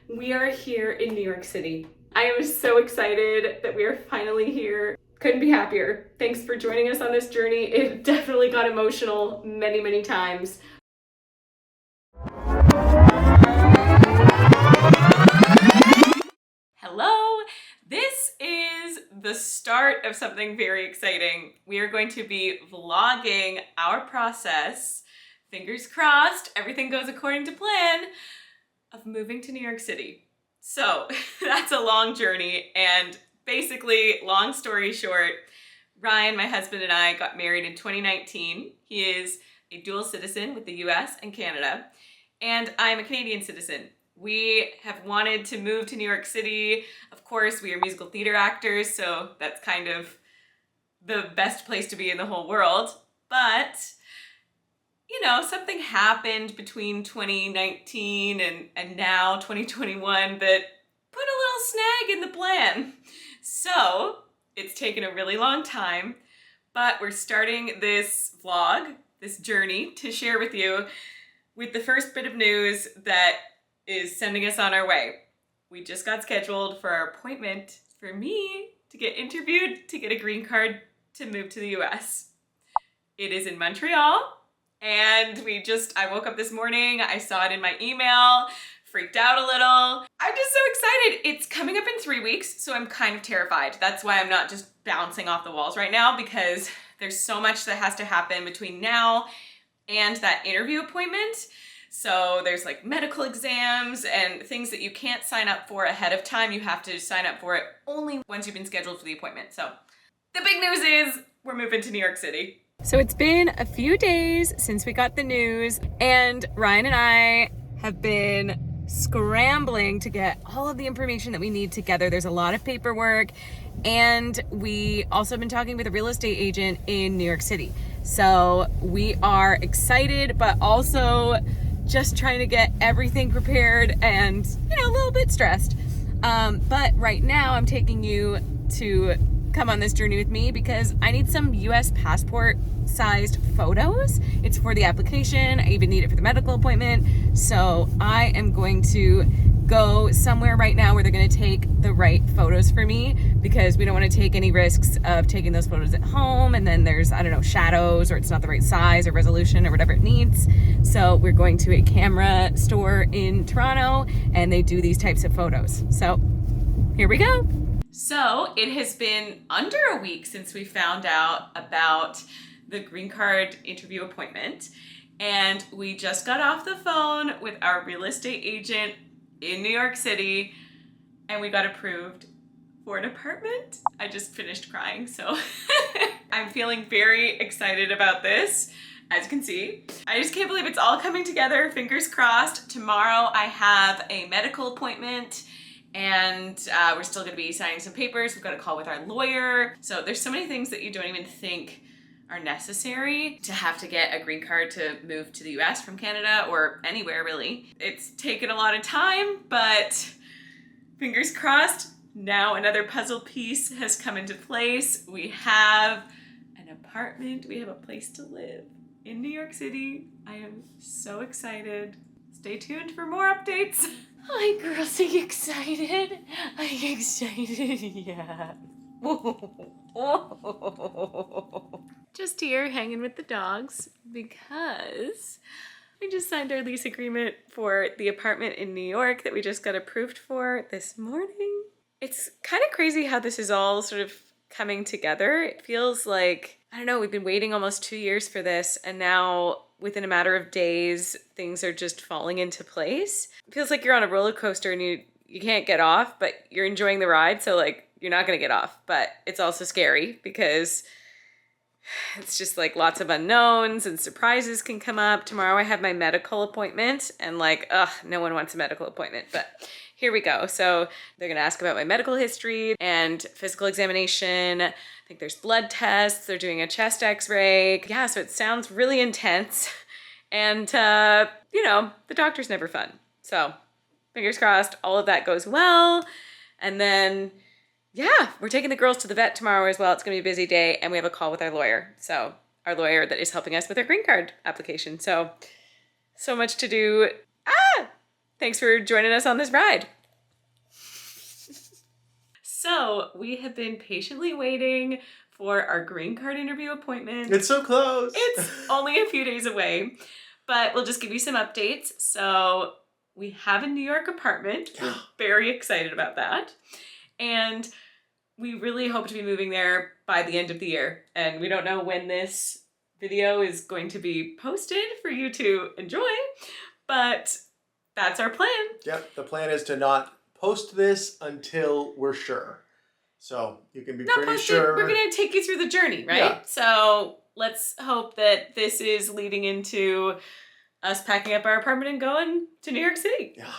We are here in New York City. I am so excited that we are finally here. Couldn't be happier. Thanks for joining us on this journey. It definitely got emotional many, many times. Hello! This is the start of something very exciting. We are going to be vlogging our process, fingers crossed, everything goes according to plan, of moving to New York City. So that's a long journey, and basically, long story short, Ryan, my husband, and I got married in 2019. He is a dual citizen with the US and Canada, and I'm a Canadian citizen. We have wanted to move to New York City. Of course, we are musical theater actors, so that's kind of the best place to be in the whole world. But you know, something happened between 2019 and now 2021 that put a little snag in the plan. So it's taken a really long time, but we're starting this vlog, this journey, to share with you with the first bit of news that is sending us on our way. We just got scheduled for our appointment for me to get interviewed to get a green card to move to the US. It is in Montreal. And I woke up this morning, I saw it in my email, freaked out a little. I'm just so excited. It's coming up in 3 weeks, so I'm kind of terrified. That's why I'm not just bouncing off the walls right now, because there's so much that has to happen between now and that interview appointment. So there's like medical exams and things that you can't sign up for ahead of time. You have to sign up for it only once you've been scheduled for the appointment. So the big news is we're moving to New York City. So it's been a few days since we got the news, and Ryan and I have been scrambling to get all of the information that we need together. There's a lot of paperwork, and we also have been talking with a real estate agent in New York City. So we are excited, but also just trying to get everything prepared and, a little bit stressed. But right now I'm taking you to come on this journey with me because I need some US passport sized photos. It's for the application. I even need it for the medical appointment. So I am going to go somewhere right now where they're going to take the right photos for me, because we don't want to take any risks of taking those photos at home and then there's, shadows, or it's not the right size or resolution or whatever it needs. So we're going to a camera store in Toronto, and they do these types of photos. So here we go. So it has been under a week since we found out about the green card interview appointment, and we just got off the phone with our real estate agent in New York City, and we got approved for an apartment. I just finished crying, so I'm feeling very excited about this. As you can see, I just can't believe it's all coming together. Fingers crossed. Tomorrow I have a medical appointment, and we're still gonna be signing some papers. We've got a call with our lawyer. So there's so many things that you don't even think are necessary to have to get a green card to move to the US from Canada, or anywhere really. It's taken a lot of time, but fingers crossed, now another puzzle piece has come into place. We have an apartment, we have a place to live in New York City. I am so excited. Stay tuned for more updates. Hi girls, are you excited? Are you excited? Yeah. Just here hanging with the dogs because we just signed our lease agreement for the apartment in New York that we just got approved for this morning. It's kind of crazy how this is all sort of coming together. It feels like, we've been waiting almost 2 years for this, and now within a matter of days, things are just falling into place. It feels like you're on a roller coaster and you can't get off, but you're enjoying the ride, so you're not gonna get off. But it's also scary because it's just lots of unknowns and surprises can come up. Tomorrow I have my medical appointment, and no one wants a medical appointment, but here we go. So they're gonna ask about my medical history and physical examination. I think there's blood tests. They're doing a chest x-ray. Yeah, so it sounds really intense. And, the doctor's never fun. So fingers crossed all of that goes well. And then, we're taking the girls to the vet tomorrow as well. It's gonna be a busy day, and we have a call with our lawyer. So our lawyer that is helping us with our green card application. So much to do. Thanks for joining us on this ride. So we have been patiently waiting for our green card interview appointment. It's so close. It's only a few days away, but we'll just give you some updates. So we have a New York apartment. We're very excited about that. And we really hope to be moving there by the end of the year. And we don't know when this video is going to be posted for you to enjoy, but that's our plan. Yep, the plan is to not post this until we're sure. So you can be pretty sure. We're going to take you through the journey, right? Yeah. So let's hope that this is leading into us packing up our apartment and going to New York City. Yeah.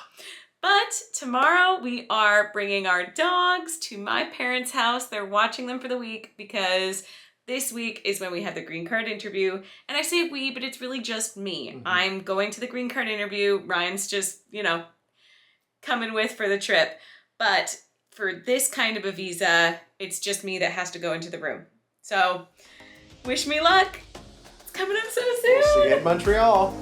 But tomorrow we are bringing our dogs to my parents' house. They're watching them for the week because this week is when we have the green card interview. And I say we, but it's really just me. Mm-hmm. I'm going to the green card interview. Ryan's just, coming with for the trip. But for this kind of a visa, it's just me that has to go into the room. So wish me luck. It's coming up so soon. We'll see you in Montreal.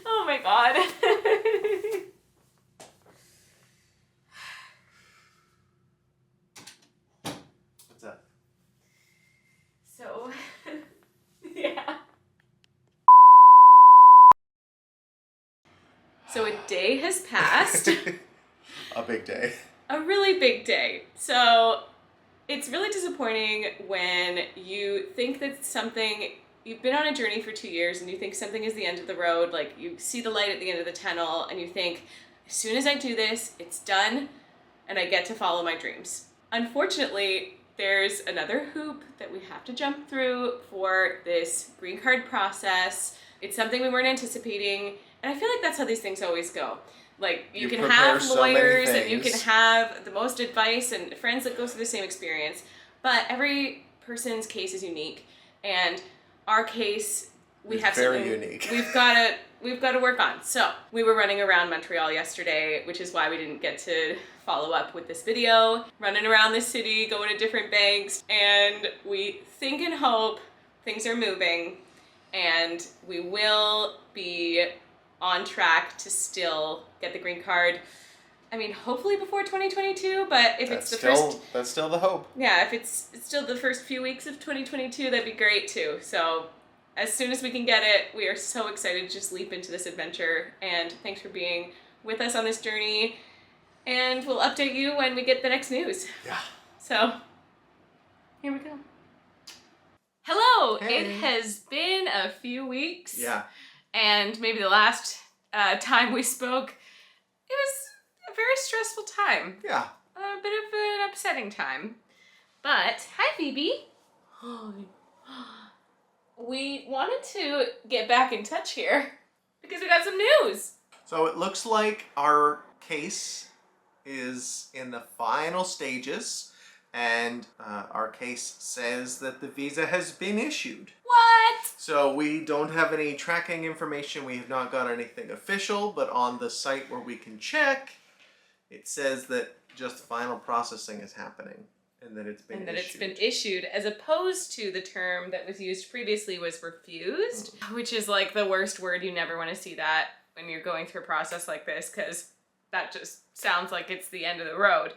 Oh my god. What's that? So, yeah. So a day has passed. A big day. A really big day. So it's really disappointing when you think that you've been on a journey for 2 years and you think something is the end of the road, like you see the light at the end of the tunnel and you think, as soon as I do this, it's done and I get to follow my dreams. Unfortunately, there's another hoop that we have to jump through for this green card process. It's something we weren't anticipating, and I feel like that's how these things always go. Like you can have lawyers and you can have the most advice and friends that go through the same experience, but every person's case is unique, and our case, we have very something unique. we've got to work on. So we were running around Montreal yesterday, which is why we didn't get to follow up with this video. Running around the city, going to different banks, and we think and hope things are moving, and we will be on track to still get the green card. I mean, hopefully before 2022, but if that's still the hope. Yeah, if it's still the first few weeks of 2022, that'd be great too. So as soon as we can get it, we are so excited to just leap into this adventure. And thanks for being with us on this journey. And we'll update you when we get the next news. Yeah. So here we go. Hello. Hey. It has been a few weeks. Yeah. And maybe the last time we spoke, it was a very stressful time. Yeah. A bit of an upsetting time. But, hi Phoebe. We wanted to get back in touch here because we got some news. So it looks like our case is in the final stages, and our case says that the visa has been issued. What? So we don't have any tracking information. We have not got anything official, but on the site where we can check, it says that just final processing is happening and that it's been issued. It's been issued, as opposed to the term that was used previously was refused, which is like the worst word. You never want to see that when you're going through a process like this, because that just sounds like it's the end of the road.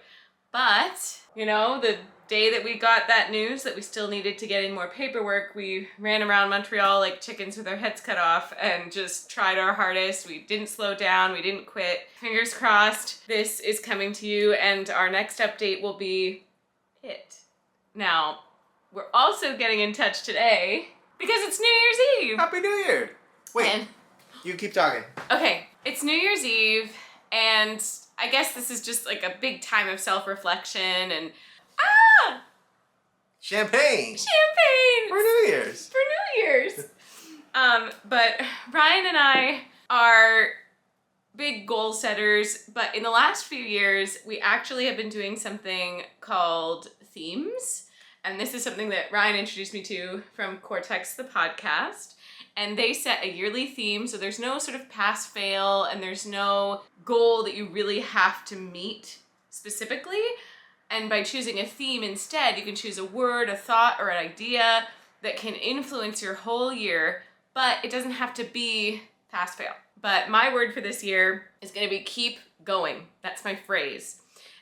But, the day that we got that news that we still needed to get in more paperwork, we ran around Montreal like chickens with our heads cut off and just tried our hardest. We didn't slow down. We didn't quit. Fingers crossed this is coming to you, and our next update will be it. Now, we're also getting in touch today because it's New Year's Eve. Happy New Year! Wait, you keep talking. Okay, it's New Year's Eve, and I guess this is just like a big time of self-reflection and Champagne! For New Year's! But Ryan and I are big goal setters, but in the last few years, we actually have been doing something called themes. And this is something that Ryan introduced me to from Cortex, the podcast. And they set a yearly theme, so there's no sort of pass-fail, and there's no goal that you really have to meet specifically. And by choosing a theme instead, you can choose a word, a thought, or an idea that can influence your whole year, but it doesn't have to be pass-fail. But my word for this year is going to be keep going. That's my phrase.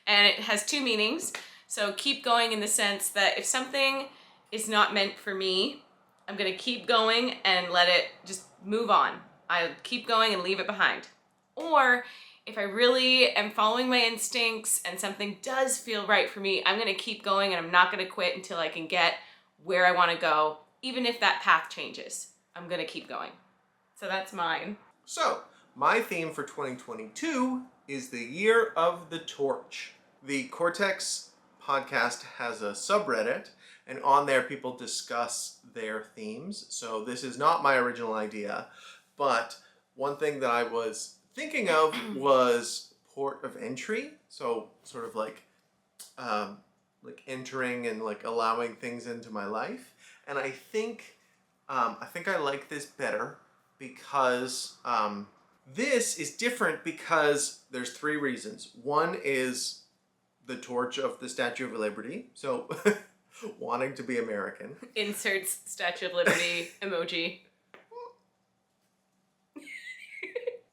And it has two meanings. So keep going in the sense that if something is not meant for me, I'm going to keep going and let it just move on. I'll keep going and leave it behind. Or if I really am following my instincts and something does feel right for me, I'm going to keep going and I'm not going to quit until I can get where I want to go, even if that path changes. I'm going to keep going. So that's mine. So, my theme for 2022 is the Year of the Torch. The Cortex podcast has a subreddit, and on there people discuss their themes. So this is not my original idea, but one thing that I was thinking of was port of entry. So sort of like entering and like allowing things into my life. And I think I like this better because this is different because there's three reasons. One is the torch of the Statue of Liberty. So wanting to be American. Inserts Statue of Liberty emoji.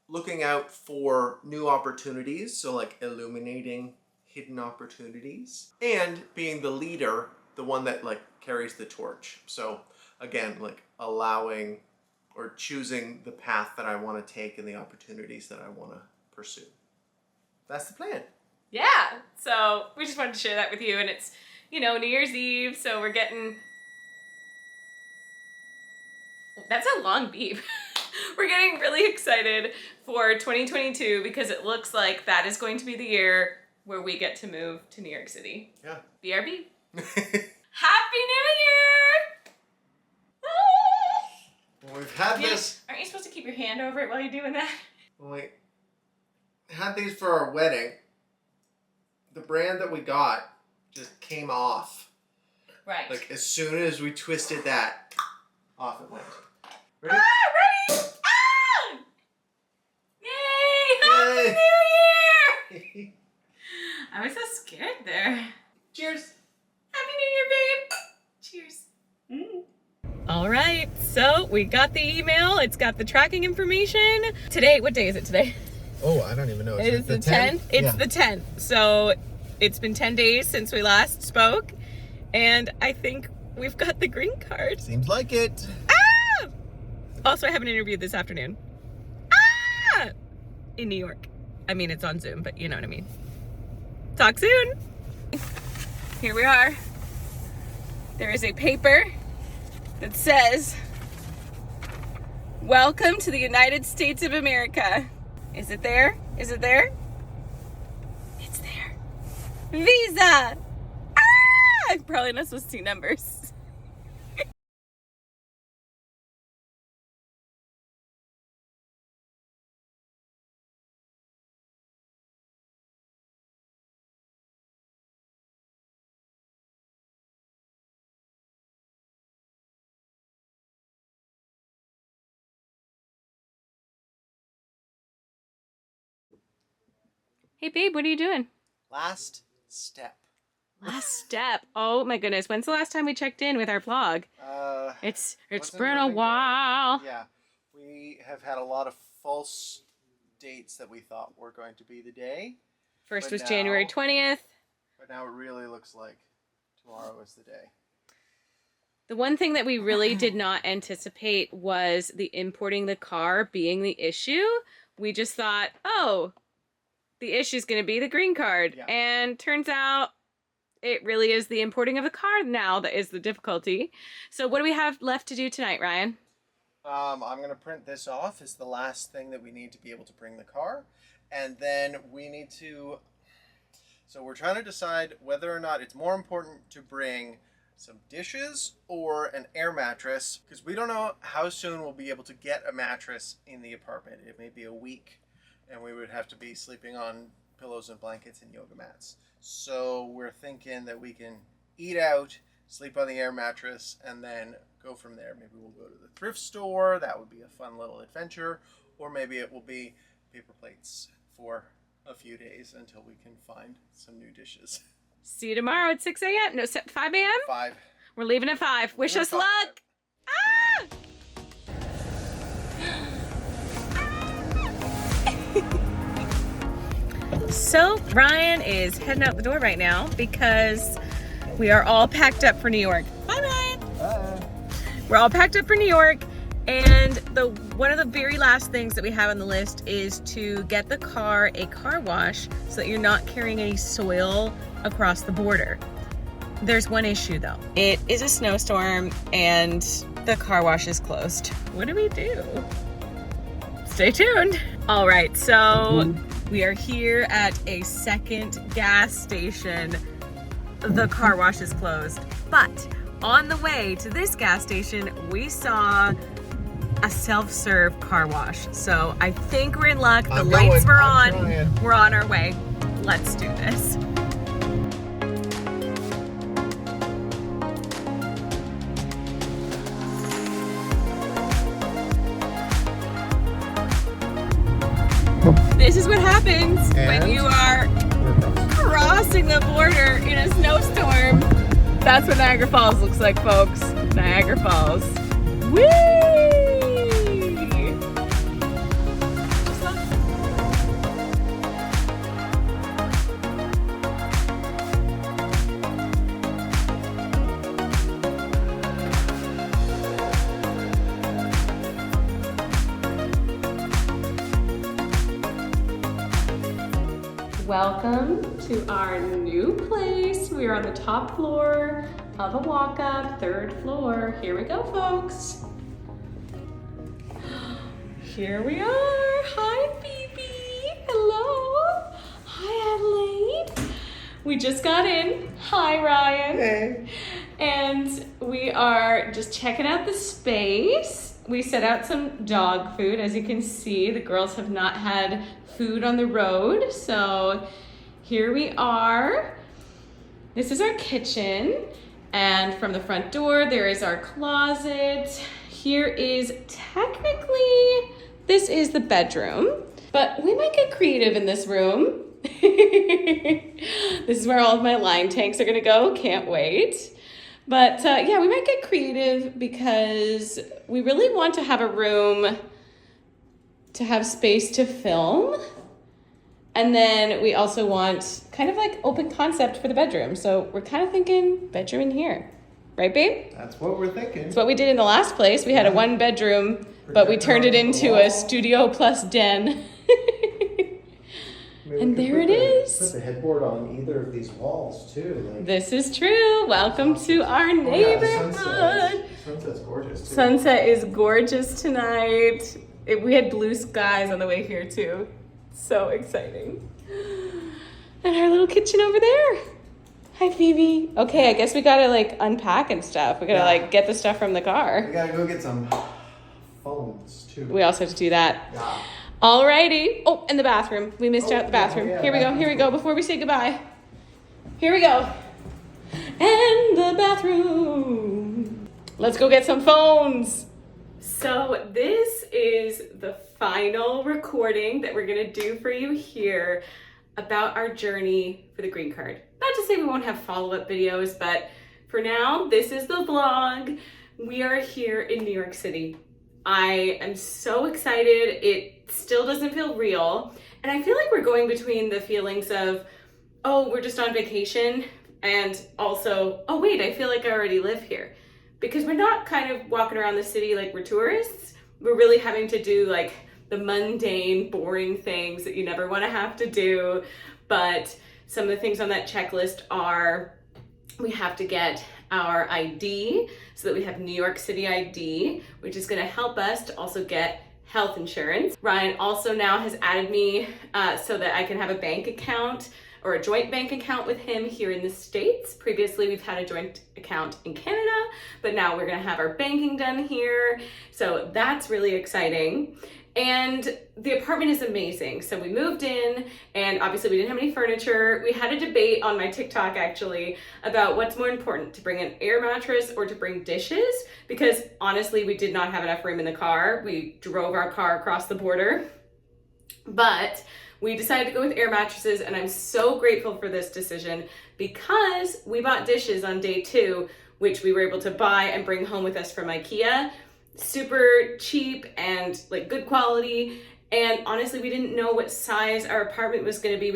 Looking out for new opportunities, so like illuminating hidden opportunities, and being the leader, the one that like carries the torch. So again, like allowing or choosing the path that I want to take and the opportunities that I want to pursue. That's the plan. Yeah, so we just wanted to share that with you, and it's, you know, New Year's Eve, so we're getting... That's a long beep. We're getting really excited for 2022 because it looks like that is going to be the year where we get to move to New York City. Yeah. BRB. Happy New Year! Well, we've had this... Aren't you supposed to keep your hand over it while you're doing that? Well, we had these for our wedding. The brand that we got just came off. Right. Like as soon as we twisted that, off it went. Ready? Ready? Ah! Yay! Happy New Year! I was so scared there. Cheers. Happy New Year, babe. Cheers. All right, so we got the email. It's got the tracking information. Today, what day is it today? Oh, I don't even know. It is the 10th? It's the 10th. So it's been 10 days since we last spoke. And I think we've got the green card. Seems like it. Ah! Also, I have an interview this afternoon. Ah! In New York. I mean, it's on Zoom, but you know what I mean. Talk soon. Here we are. There is a paper that says, "Welcome to the United States of America." Is it there? Is it there? It's there. Visa! Ah! I'm probably not supposed to see numbers. Hey babe, what are you doing? Last step. Last step. Oh my goodness. When's the last time we checked in with our blog? It's been a while. Yeah. We have had a lot of false dates that we thought were going to be the day. First But was now- January 20th. But now it really looks like tomorrow is the day. The one thing that we really did not anticipate was the importing the car being the issue. We just thought, oh, the issue is going to be the green card. Yeah. And turns out it really is the importing of the car now that is the difficulty. So what do we have left to do tonight, Ryan? I'm going to print this off as the last thing that we need to be able to bring the car. And then we need to... So we're trying to decide whether or not it's more important to bring some dishes or an air mattress, because we don't know how soon we'll be able to get a mattress in the apartment. It may be a week, and we would have to be sleeping on pillows and blankets and yoga mats. So we're thinking that we can eat out sleep on the air mattress, and then go from there. Maybe we'll go to the thrift store. That would be a fun little adventure. Or maybe it will be paper plates for a few days until we can find some new dishes. See you tomorrow at 6 a.m. No, 5 a.m.? 5. We're leaving at 5. Wish us luck. Ah! So Ryan is heading out the door right now because we are all packed up for New York. Bye, Ryan. Bye. We're all packed up for New York, and one of the very last things that we have on the list is to get the car a car wash so that you're not carrying any soil across the border. There's one issue though. It is a snowstorm and the car wash is closed. What do we do? Stay tuned. All right, so we are here at a second gas station. The car wash is closed, but on the way to this gas station, we saw a self-serve car wash. So I think we're in luck. The lights were on. We're on our way. Let's do this. This is what happens when you are crossing the border in a snowstorm. That's what Niagara Falls looks like, folks. Niagara Falls. Whee! Welcome to our new place. We are on the top floor of a walk-up, 3rd floor. Here we go, folks. Here we are. Hi, Phoebe. Hello. Hi, Adelaide. We just got in. Hi, Ryan. Hey. And we are just checking out the space. We set out some dog food. As you can see, the girls have not had food on the road. So here we are. This is our kitchen. And from the front door, there is our closet. Here is technically, this is the bedroom, but we might get creative in this room. This is where all of my line tanks are gonna go. Can't wait. But yeah, we might get creative because we really want to have a room to have space to film. And then we also want kind of like open concept for the bedroom. So we're kind of thinking bedroom in here. Right, babe? That's what we're thinking. It's what we did in the last place. We had a 1 bedroom, but we turned it into a studio plus den. And there it is. Put the headboard on either of these walls too. Like, this is true. Welcome to our neighborhood. Sunset's gorgeous too. Sunset is gorgeous tonight. We had blue skies on the way here too. So exciting. And our little kitchen over there. Hi, Phoebe. Okay, I guess we gotta like unpack and stuff. We gotta like get the stuff from the car. We gotta go get some phones too. We also have to do that. Yeah. Alrighty. Oh, and the bathroom. We missed out the bathroom. Yeah, Here we go. Here we go. Before we say goodbye. Here we go. And the bathroom. Let's go get some phones. So this is the final recording that we're gonna do for you here about our journey for the green card. Not to say we won't have follow-up videos, but for now, this is the vlog. We are here in New York City. I am so excited. It still doesn't feel real. And I feel like we're going between the feelings of, oh, we're just on vacation, and also, oh wait, I feel like I already live here. Because we're not kind of walking around the city like we're tourists. We're really having to do like the mundane, boring things that you never want to have to do. But some of the things on that checklist are, we have to get our ID so that we have New York City ID, which is going to help us to also get health insurance. Ryan also now has added me so that I can have a bank account or a joint bank account with him here in the States. Previously, we've had a joint account in Canada, but now we're gonna have our banking done here. So that's really exciting. And the apartment is amazing. So we moved in, and obviously we didn't have any furniture. We had a debate on my TikTok actually about what's more important, to bring an air mattress or to bring dishes, because honestly we did not have enough room in the car. We drove our car across the border, but we decided to go with air mattresses, and I'm so grateful for this decision because we bought dishes on day 2, which we were able to buy and bring home with us from IKEA. Super cheap and like good quality, and honestly we didn't know what size our apartment was going to be.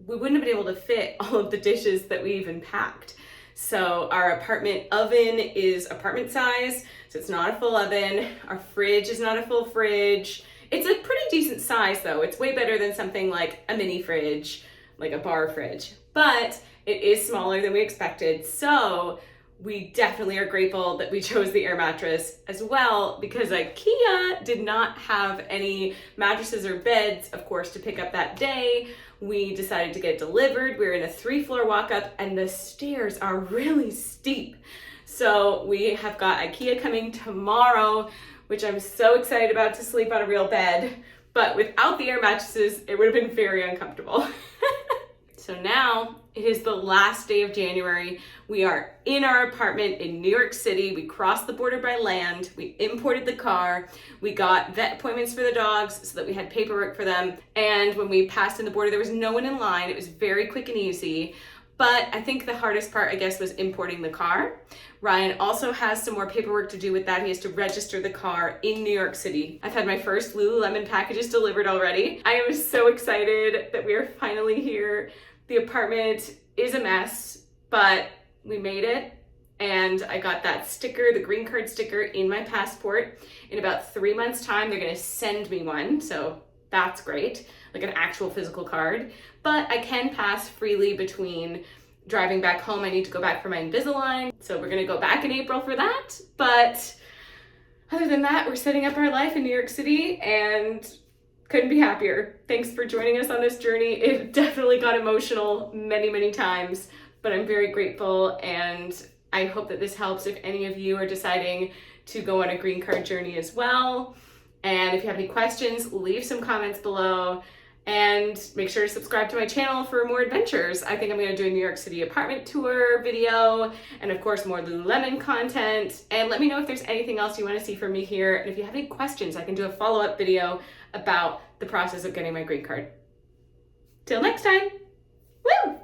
We wouldn't have been able to fit all of the dishes that we even packed. So our apartment oven is apartment size, so it's not a full oven. Our fridge is not a full fridge. It's a pretty decent size though. It's way better than something like a mini fridge, like a bar fridge, but it is smaller than we expected. So we definitely are grateful that we chose the air mattress as well, because IKEA did not have any mattresses or beds, of course, to pick up that day. We decided to get it delivered. We were in a 3-floor walk up, and the stairs are really steep. So we have got IKEA coming tomorrow, which I'm so excited about, to sleep on a real bed. But without the air mattresses, it would have been very uncomfortable. So now it is the last day of January. We are in our apartment in New York City. We crossed the border by land. We imported the car. We got vet appointments for the dogs so that we had paperwork for them. And when we passed in the border, there was no one in line. It was very quick and easy. But I think the hardest part, I guess, was importing the car. Ryan also has some more paperwork to do with that. He has to register the car in New York City. I've had my first Lululemon packages delivered already. I am so excited that we are finally here. The apartment is a mess, but we made it, and I got that sticker, the green card sticker, in my passport. In about 3 months' time, they're gonna send me one, so that's great, like an actual physical card. But I can pass freely between driving back home. I need to go back for my Invisalign, so we're gonna go back in April for that. But other than that, we're setting up our life in New York City, and couldn't be happier. Thanks for joining us on this journey. It definitely got emotional many, many times, but I'm very grateful, and I hope that this helps if any of you are deciding to go on a green card journey as well. And if you have any questions, leave some comments below, and make sure to subscribe to my channel for more adventures. I think I'm gonna do a New York City apartment tour video, and of course more Lululemon content. And let me know if there's anything else you wanna see from me here. And if you have any questions, I can do a follow-up video about the process of getting my green card. Till next time, woo!